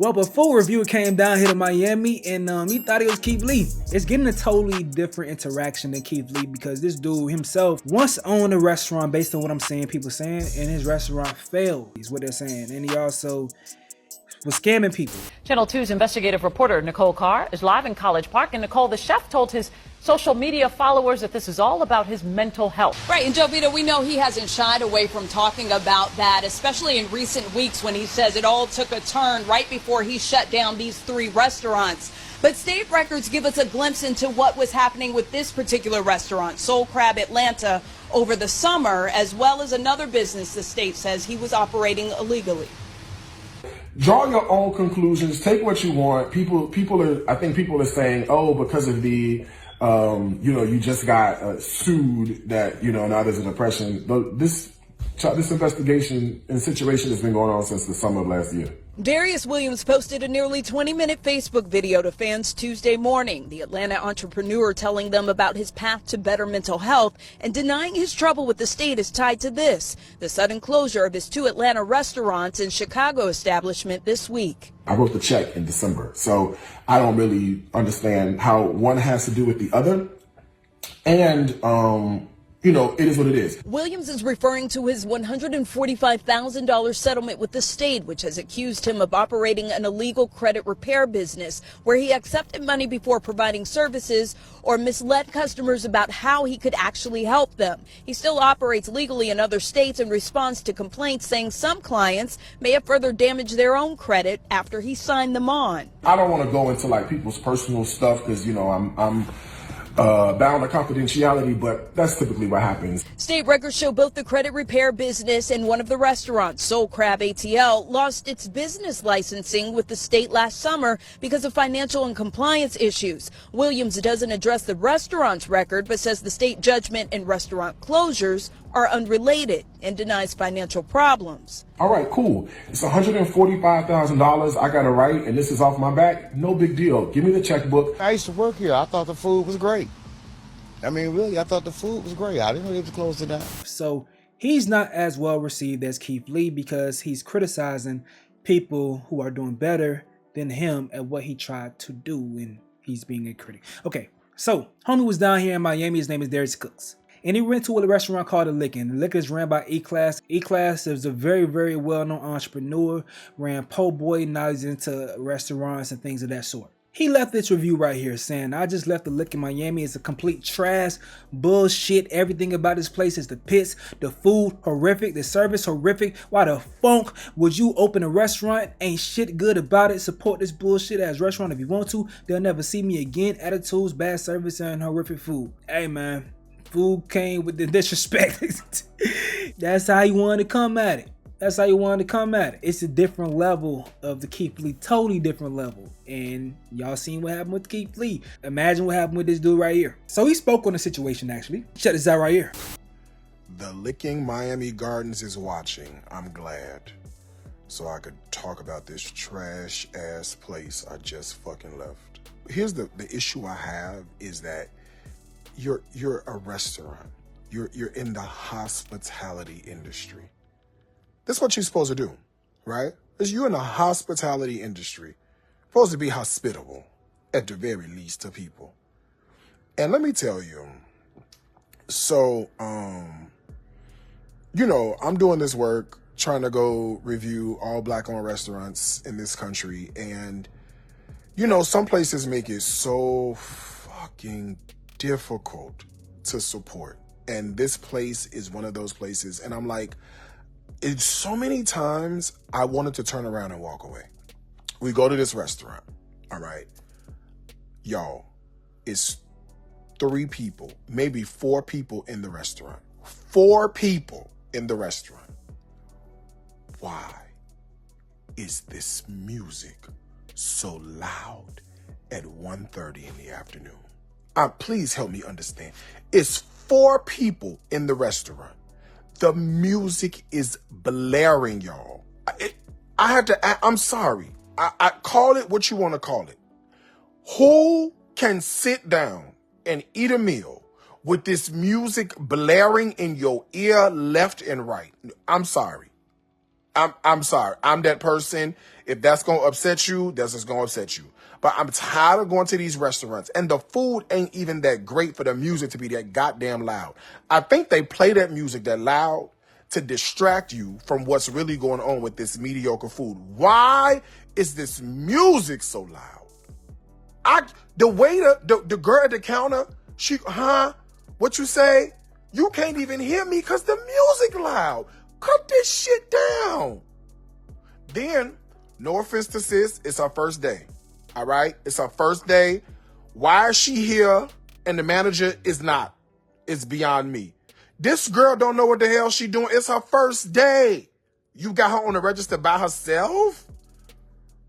Well, before reviewer came down here to Miami and he thought it was Keith Lee. It's getting a totally different interaction than Keith Lee because this dude himself once owned a restaurant based on what I'm saying, people saying, and his restaurant failed, is what they're saying. And he also was scamming people. Channel 2's investigative reporter Nicole Carr is live in College Park. And Nicole, the chef told his social media followers that this is all about his mental health. Right, and Jovita, we know he hasn't shied away from talking about that, especially in recent weeks when he says it all took a turn right before he shut down these 3 restaurants. But state records give us a glimpse into what was happening with this particular restaurant, Soul Crab Atlanta, over the summer, as well as another business the state says he was operating illegally. Draw your own conclusions. Take what you want. I think people are saying, oh, because of the, you just got sued that, now there's a depression. But this investigation and situation has been going on since the summer of last year. Darius Williams posted a nearly 20-minute Facebook video to fans Tuesday morning. The Atlanta entrepreneur telling them about his path to better mental health and denying his trouble with the state is tied to this, the sudden closure of his 2 Atlanta restaurants and Chicago establishment this week. I wrote the check in December, so I don't really understand how one has to do with the other. And, it is what it is. Williams is referring to his $145,000 settlement with the state, which has accused him of operating an illegal credit repair business where he accepted money before providing services or misled customers about how he could actually help them. He still operates legally in other states in response to complaints saying some clients may have further damaged their own credit after he signed them on. I don't want to go into people's personal stuff because, I'm bound to confidentiality, but that's typically what happens. State records show both the credit repair business and one of the restaurants, Soul Crab ATL, lost its business licensing with the state last summer because of financial and compliance issues. Williams doesn't address the restaurant's record, but says the state judgment and restaurant closures are unrelated and denies financial problems. All right, cool. It's $145,000 I got to write, and this is off my back. No big deal. Give me the checkbook. I used to work here. I thought the food was great. I mean, really, I thought the food was great. I didn't know they was close to that. So he's not as well received as Keith Lee because he's criticizing people who are doing better than him at what he tried to do, and he's being a critic. Okay, so homie was down here in Miami. His name is Darius Cooks. And he went to a restaurant called The Lickin'. The Lickin' is ran by E-Class. E-Class is a very, very well-known entrepreneur. Ran Po' Boy, now he's into restaurants and things of that sort. He left this review right here saying, I just left The Lickin' Miami. It's a complete trash, bullshit. Everything about this place is the pits. The food, horrific. The service, horrific. Why the funk would you open a restaurant? Ain't shit good about it. Support this bullshit ass restaurant if you want to. They'll never see me again. Attitudes, bad service, and horrific food. Hey, man. Food came with the disrespect. That's how you wanted to come at it. That's how you wanted to come at it. It's a different level of the Keith Lee, totally different level. And y'all seen what happened with Keith Lee. Imagine what happened with this dude right here. So he spoke on the situation actually. Check this out right here. The Licking Miami Gardens is watching. I'm glad. So I could talk about this trash ass place I just fucking left. Here's the issue I have is that you're a restaurant. You're in the hospitality industry. That's what you're supposed to do, right? Because you're in the hospitality industry. Supposed to be hospitable, at the very least, to people. And let me tell you, so, I'm doing this work, trying to go review all Black-owned restaurants in this country. And, some places make it so fucking difficult to support. And this place is one of those places. And I'm like, it's so many times I wanted to turn around and walk away. We go to this restaurant. All right. Y'all, it's 3 people, maybe 4 people in the restaurant. 4 people in the restaurant. Why is this music so loud at 1:30 in the afternoon? Please help me understand. It's 4 people in the restaurant. The music is blaring, y'all. I'm sorry. I call it what you want to call it. Who can sit down and eat a meal with this music blaring in your ear left and right? I'm sorry. I'm sorry. I'm that person. If that's gonna upset you, that's just gonna upset you. But I'm tired of going to these restaurants, and the food ain't even that great for the music to be that goddamn loud. I think they play that music that loud to distract you from what's really going on with this mediocre food. Why is this music so loud? The waiter, the girl at the counter, what you say? You can't even hear me because the music loud. Cut this shit down. Then, no offense to sis, it's her first day. All right? It's her first day. Why is she here and the manager is not? It's beyond me. This girl don't know what the hell she doing. It's her first day. You got her on the register by herself?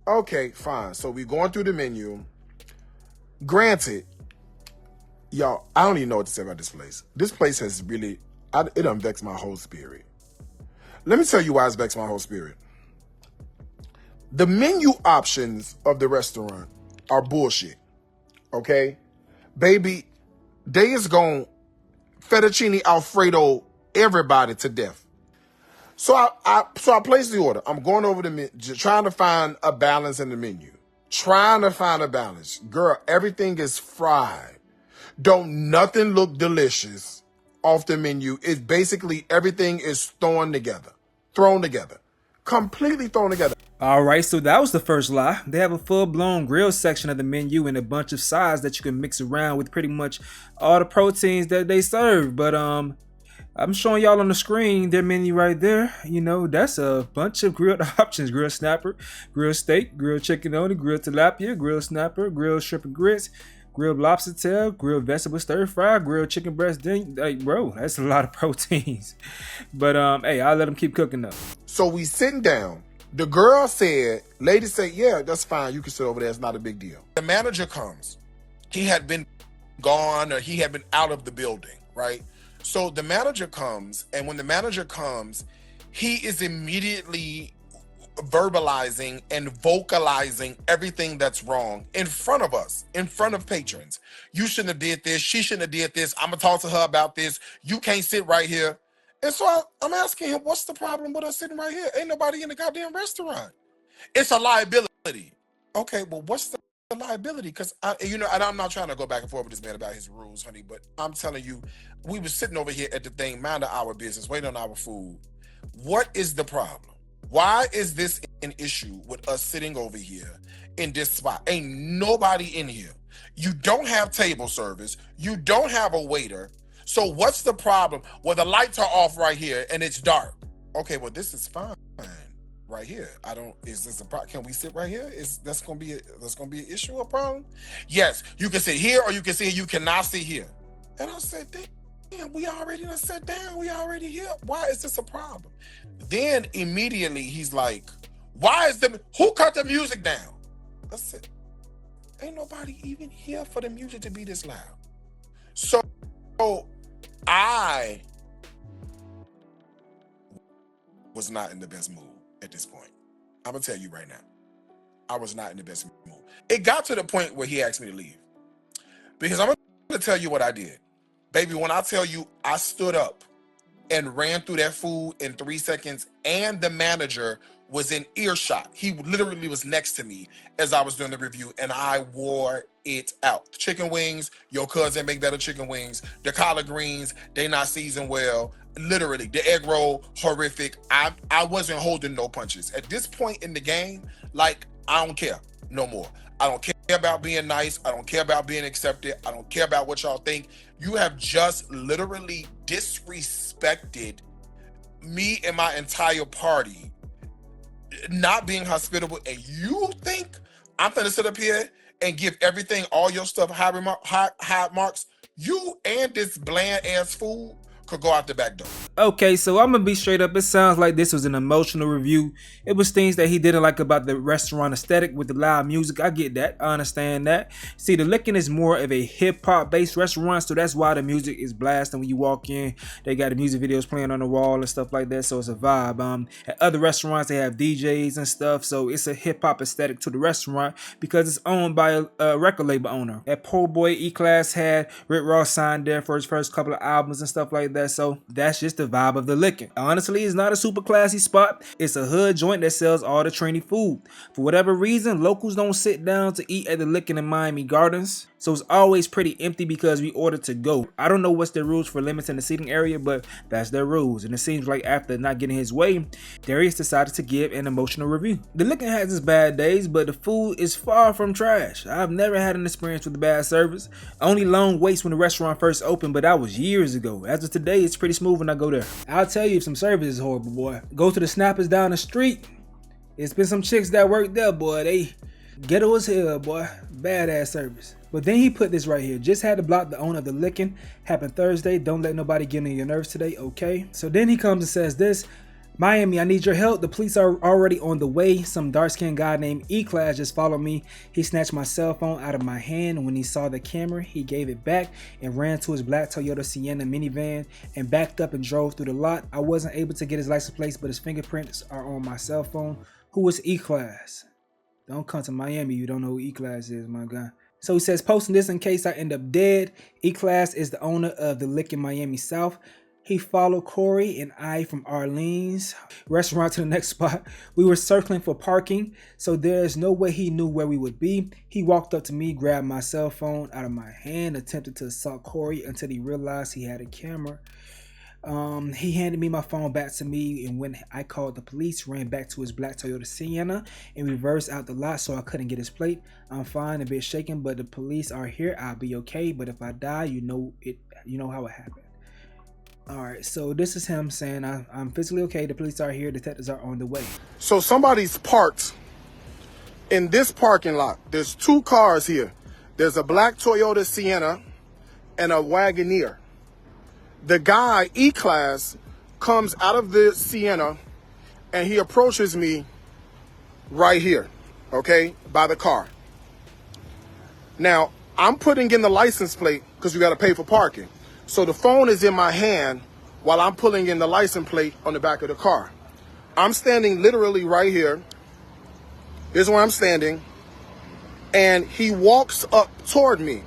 Okay, fine. So we going through the menu. Granted, y'all, I don't even know what to say about this place. This place has really, it done vexed my whole spirit. Let me tell you why it's vexed my whole spirit. The menu options of the restaurant are bullshit. Okay? Baby, they is going fettuccine Alfredo everybody to death. So I placed the order. I'm going over the menu, trying to find a balance in the menu. Trying to find a balance. Girl, everything is fried. Don't nothing look delicious off the menu. It's basically everything is thrown together. Completely thrown together. All right, so that was the first lie. They have a full-blown grill section of the menu and a bunch of sides that you can mix around with pretty much all the proteins that they serve. But I'm showing y'all on the screen their menu right there. You know, that's a bunch of grilled options: grilled snapper, grilled steak, grilled chicken only, grilled tilapia, grilled snapper, grilled shrimp and grits, grilled lobster tail, grilled vegetable stir fry, grilled chicken breast. Like, bro, that's a lot of proteins. But hey, I'll let them keep cooking up. So we sitting down. The girl said, lady said, yeah, that's fine. You can sit over there. It's not a big deal. The manager comes. He had been gone or he had been out of the building, right? So the manager comes, and when the manager comes, he is immediately verbalizing and vocalizing everything that's wrong in front of us, in front of patrons. You shouldn't have did this. She shouldn't have did this. I'm going to talk to her about this. You can't sit right here. And so I'm asking him, what's the problem with us sitting right here? Ain't nobody in the goddamn restaurant. It's a liability. Okay, well, what's the liability? Because, and I'm not trying to go back and forth with this man about his rules, honey, but I'm telling you, we were sitting over here at the thing, minding our business, waiting on our food. What is the problem? Why is this an issue with us sitting over here in this spot? Ain't nobody in here. You don't have table service. You don't have a waiter. So what's the problem? Well, the lights are off right here and it's dark. Okay, well, this is fine right here. Is this a problem? Can we sit right here? That's gonna be an issue, a problem? Yes, you can sit here or you can sit here. You cannot sit here. And I said, damn, we already done sat down. We already here. Why is this a problem? Then immediately he's like, who cut the music down? I said, ain't nobody even here for the music to be this loud. So I was not in the best mood at this point. I'm gonna tell you right now, I was not in the best mood. It got to the point where he asked me to leave. Because I'm gonna tell you what I did. Baby, when I tell you I stood up and ran through that food in 3 seconds, and the manager was in earshot. He literally was next to me as I was doing the review, and I wore it out. Chicken wings, your cousin make better chicken wings. The collard greens, they not seasoned well. Literally, the egg roll, horrific. I wasn't holding no punches. At this point in the game, like, I don't care no more. I don't care about being nice. I don't care about being accepted. I don't care about what y'all think. You have just literally disrespected me and my entire party, not being hospitable, and you think I'm gonna sit up here and give everything, all your stuff, high marks? You and this bland ass food could go out the back door. Okay, so I'm gonna be straight up. It sounds like this was an emotional review. It was things that he didn't like about the restaurant aesthetic with the loud music. I get that. I understand that. See, the Lickin' is more of a hip-hop based restaurant, so that's why the music is blasting when you walk in. They got the music videos playing on the wall and stuff like that, so it's a vibe. At other restaurants, they have DJs and stuff, so it's a hip-hop aesthetic to the restaurant because it's owned by a record label owner. At Po' Boy, E-Class had Rick Ross signed there for his first couple of albums and stuff like that. that. So that's just the vibe of the licking. Honestly, it's not a super classy spot. It's a hood joint that sells all the trendy food. For whatever reason, locals don't sit down to eat at the licking in Miami Gardens. So it's always pretty empty because we order to go. I don't know what's their rules for limiting the seating area, but that's their rules. And it seems like after not getting his way, Darius decided to give an emotional review. The licking has its bad days, but the food is far from trash. I've never had an experience with bad service. Only long waits when the restaurant first opened, but that was years ago. As of today, it's pretty smooth when I go there. I'll tell you if some service is horrible, boy. Go to the Snappers down the street. It's been some chicks that work there, boy. They ghetto as hell, boy. Badass service. But then he put this right here. Just had to block the owner of the licking. Happened Thursday. Don't let nobody get on your nerves today, okay? So then he comes and says this. Miami, I need your help. The police are already on the way. Some dark-skinned guy named E-Class just followed me. He snatched my cell phone out of my hand. When he saw the camera, he gave it back and ran to his black Toyota Sienna minivan and backed up and drove through the lot. I wasn't able to get his license plate, but his fingerprints are on my cell phone. Who is E-Class? Don't come to Miami. You don't know who E-Class is, my guy. So he says, posting this in case I end up dead. E-Class is the owner of the Lick in Miami South. He followed Corey and I from Arlene's restaurant to the next spot. We were circling for parking, so there's no way he knew where we would be. He walked up to me, grabbed my cell phone out of my hand, attempted to assault Corey until he realized he had a camera. He handed me my phone back to me, and when I called the police, ran back to his black Toyota Sienna and reversed out the lot so I couldn't get his plate. I'm fine, a bit shaken, but the police are here. I'll be okay, but if I die, you know how it happened. Alright, so this is him saying I'm physically okay, the police are here, detectives are on the way. So somebody's parked in this parking lot. There's two cars here. There's a black Toyota Sienna and a Wagoneer. The guy, E-Class, comes out of the Sienna and he approaches me right here, okay, by the car. Now, I'm putting in the license plate because we got to pay for parking. So the phone is in my hand while I'm pulling in the license plate on the back of the car. I'm standing literally right here. Here's where I'm standing. And he walks up toward me.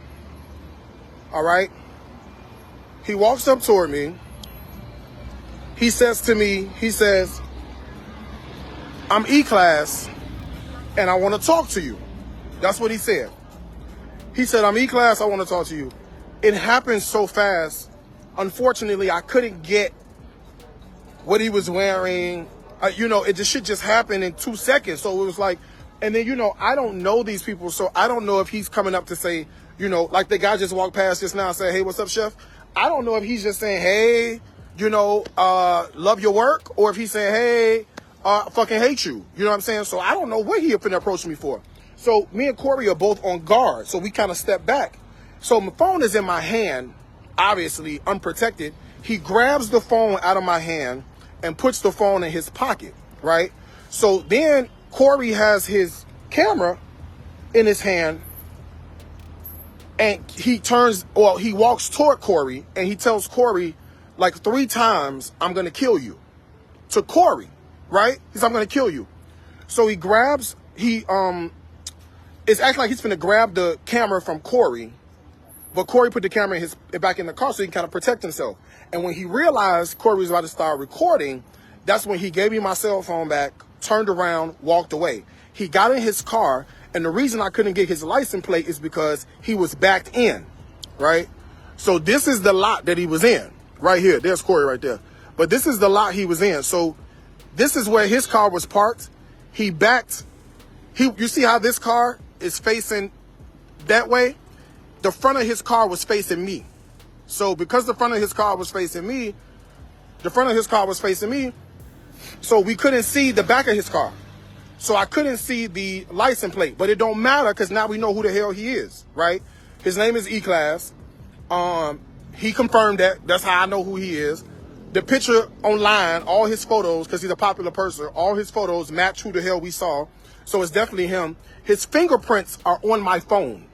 All right? He walks up toward me. He says to me, I'm E-Class and I want to talk to you. That's what he said. He said, I'm E-Class, I want to talk to you. It happened so fast. Unfortunately, I couldn't get what he was wearing. This shit just happened in 2 seconds. So it was like, and then, I don't know these people. So I don't know if he's coming up to say, like the guy just walked past just now and said, hey, what's up, chef? I don't know if he's just saying, hey, love your work, or if he's saying, hey, fucking hate you. You know what I'm saying? So I don't know what he finna approach me for. So me and Corey are both on guard. So we kind of step back. So my phone is in my hand, obviously unprotected. He grabs the phone out of my hand and puts the phone in his pocket, right? So then Corey has his camera in his hand and he walks toward Corey and he tells Corey like 3 times, I'm going to kill you. To Corey, right? He's, I'm going to kill you. So he grabs, it's acting like he's finna grab the camera from Corey. But Corey put the camera back in the car so he can kind of protect himself. And when he realized Corey was about to start recording, that's when he gave me my cell phone back, turned around, walked away. He got in his car, and the reason I couldn't get his license plate is because he was backed in, right? So this is the lot that he was in, right here. There's Corey right there. But this is the lot he was in. So this is where his car was parked. He backed. You see how this car is facing that way? The front of his car was facing me. So because the front of his car was facing me, so we couldn't see the back of his car. So I couldn't see the license plate, but it don't matter because now we know who the hell he is, right? His name is E-Class. He confirmed that. That's how I know who he is. The picture online, all his photos, because he's a popular person, all his photos match who the hell we saw. So it's definitely him. His fingerprints are on my phone.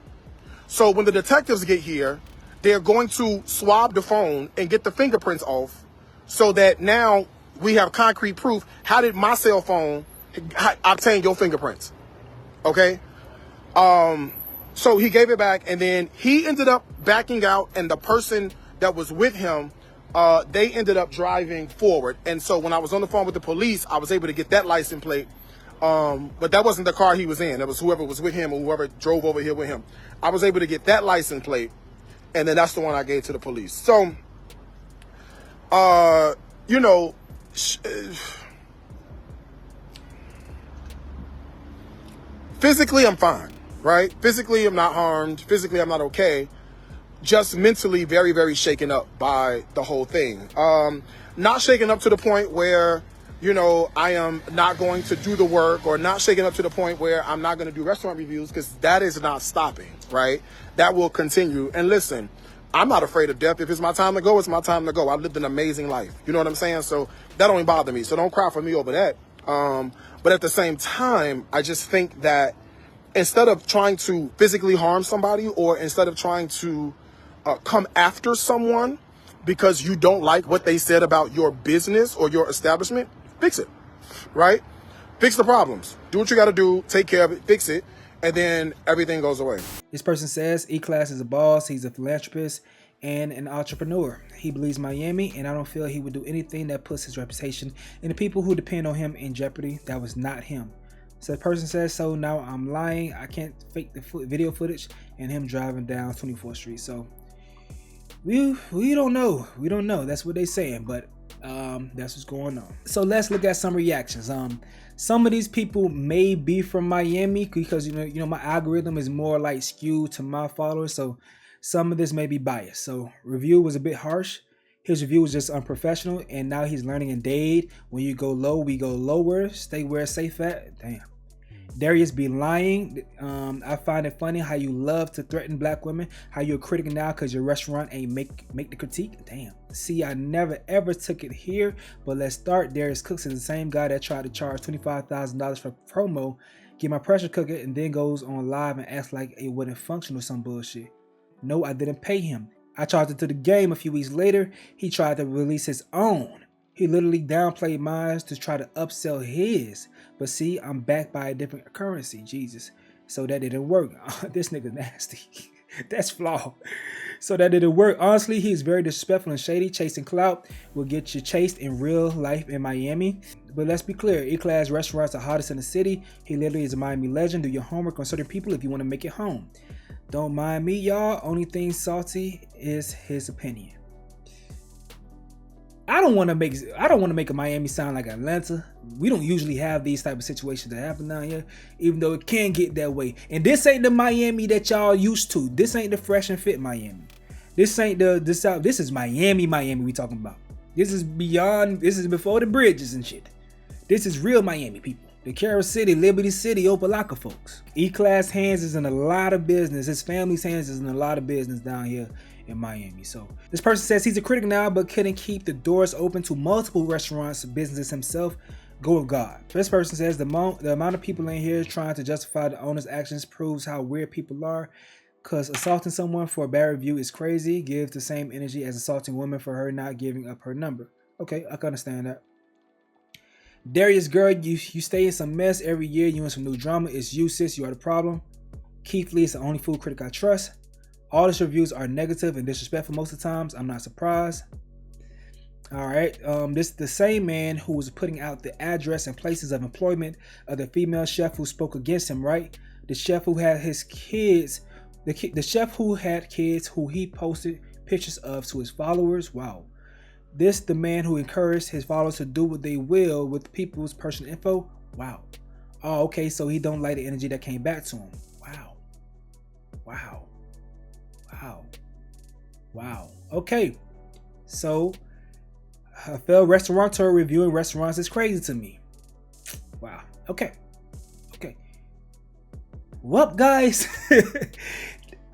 So when the detectives get here, they're going to swab the phone and get the fingerprints off so that now we have concrete proof. How did my cell phone obtain your fingerprints? Okay. So he gave it back and then he ended up backing out and the person that was with him they ended up driving forward. And so when I was on the phone with the police, I was able to get that license plate. But that wasn't the car he was in. It was whoever was with him or whoever drove over here with him. I was able to get that license plate, and then that's the one I gave to the police. So, you know, physically I'm fine, right? Physically I'm not harmed. Physically I'm not okay. Just mentally very, very shaken up by the whole thing. Not shaken up to the point where, you know, I am not going to do the work, or not shaken up to the point where I'm not going to do restaurant reviews, because that is not stopping, right? That will continue. And listen, I'm not afraid of death. If it's my time to go, it's my time to go. I lived an amazing life. You know what I'm saying? So that don't even bother me. So don't cry for me over that. But at the same time, I just think that instead of trying to physically harm somebody, or instead of trying to come after someone because you don't like what they said about your business or your establishment, fix it, right? Fix the problems. Do what you got to do. Take care of it. Fix it. And then everything goes away. This person says E-Class is a boss. He's a philanthropist and an entrepreneur. He believes Miami, and I don't feel he would do anything that puts his reputation and the people who depend on him in jeopardy. That was not him. So the person says, so now I'm lying. I can't fake the video footage and him driving down 24th Street. So we don't know. We don't know. That's what they're saying, but that's what's going on. So let's look at some reactions. Some of these people may be from Miami, because you know my algorithm is more like skewed to my followers, so some of this may be biased. So review was a bit harsh. His review was just unprofessional, and now he's learning in Dade. When you go low, we go lower. Stay where it's safe at. Damn. Darius be lying. I find it funny how you love to threaten black women, how you're a critic now because your restaurant ain't make the critique. Damn. See, I never ever took it here, but let's start. Darius Cooks is the same guy that tried to charge $25,000 for promo, get my pressure cooker, and then goes on live and acts like it wouldn't function or some bullshit. No, I didn't pay him. I charged it to the game a few weeks later. He tried to release his own. He literally downplayed mine to try to upsell his. But see, I'm backed by a different currency, Jesus. So that didn't work. This nigga nasty. That's flawed. So that didn't work. Honestly, he's very disrespectful and shady. Chasing clout will get you chased in real life in Miami. But let's be clear, E-Class restaurants are hottest in the city. He literally is a Miami legend. Do your homework on certain people if you want to make it home. Don't mind me, y'all. Only thing salty is his opinion. I don't want to make a Miami sound like Atlanta. We don't usually have these type of situations that happen down here, even though it can get that way. And this ain't the Miami that y'all used to. This ain't the fresh and fit Miami. This ain't this is Miami we talking about. This is beyond, this is before the bridges and shit. This is real Miami people. The Carol City, Liberty City, Opelika folks. E-Class hands is in a lot of business. His family's hands is in a lot of business down here in Miami. So this person says he's a critic now, but couldn't keep the doors open to multiple restaurants, businesses himself. Go with God. This person says the amount of people in here trying to justify the owner's actions proves how weird people are. Cause assaulting someone for a bad review is crazy. Give the same energy as assaulting women for her not giving up her number. Okay, I can understand that. Darius, girl, you stay in some mess every year. You in some new drama. It's you, sis. You are the problem. Keith Lee is the only food critic I trust. All his reviews are negative and disrespectful most of the times. I'm not surprised. All right. This is the same man who was putting out the address and places of employment of the female chef who spoke against him, right? The chef who had his kids, the chef who had kids who he posted pictures of to his followers. Wow. This the man who encouraged his followers to do what they will with people's personal info. Wow. Oh, okay. So he don't like the energy that came back to him. Wow. Wow. Wow. Wow. Okay. So a failed restaurateur reviewing restaurants is crazy to me. Wow. Okay. Okay. Well, guys,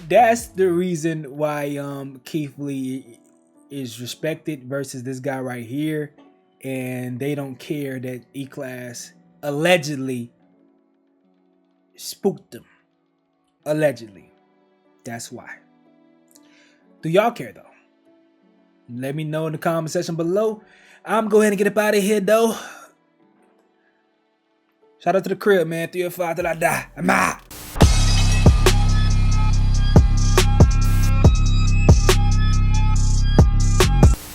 that's the reason why Keith Lee is respected versus this guy right here, and they don't care that E-Class allegedly spooked them. Allegedly. That's why. Do y'all care though? Let me know in the comment section below. I'm going to get up out of here though. Shout out to the crib, man. 3 or 5 till I die. I'm out.